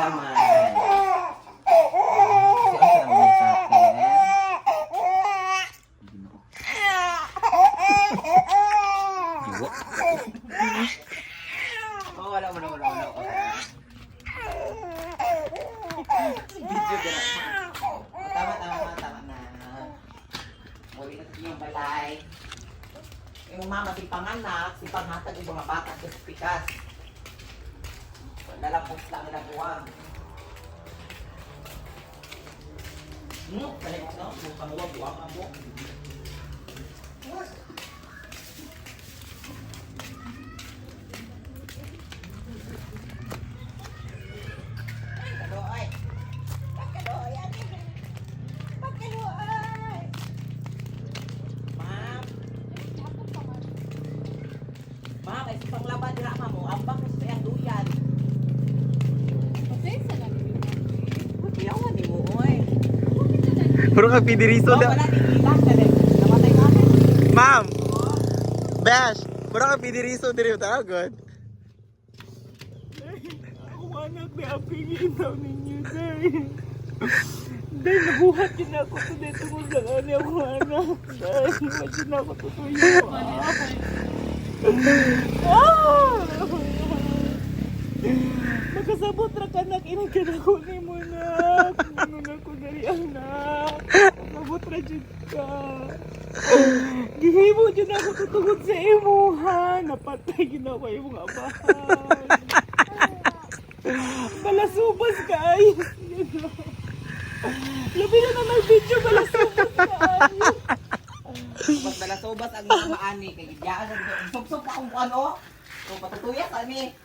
kamay. Si Asa naman sa akin. Giwo. Oh, wala. Video ka na. Tama na. Muli na yung balay. Yung mama, si panganak, si panghatag yung mga bata sa pikas. Lalapos lang na buwag. Balik mo, mukhang buwag ang buwag. Panglaban dira mo, ambak sa yang duyan. Pasensya lang yun. Biyawan ni mo oy. Puro ka pidiriso Wala da. ni ilang ka din. Namatay ka din. Ma'am. Bash, puro ka pidiriso diri ta good. Ako anak na apingin daw ninyo, day. Day, nabuhat din ako to dito mo sa kanya ako anak. Day, imagine ako tutuyo. Makasabot ra ka nak inagkana ko ni mo nak. Ano na ko dari anak. Makasabot ra jud ka. Gihimo jud ako tutugod sa imuha. Napatay ginawa imong abahan. Balasubas kay. Labi na naman video balasubas kay. Bas dala sobas ang mga maani kay giyaan sa subsob pa kung ano. So patutuyas ani.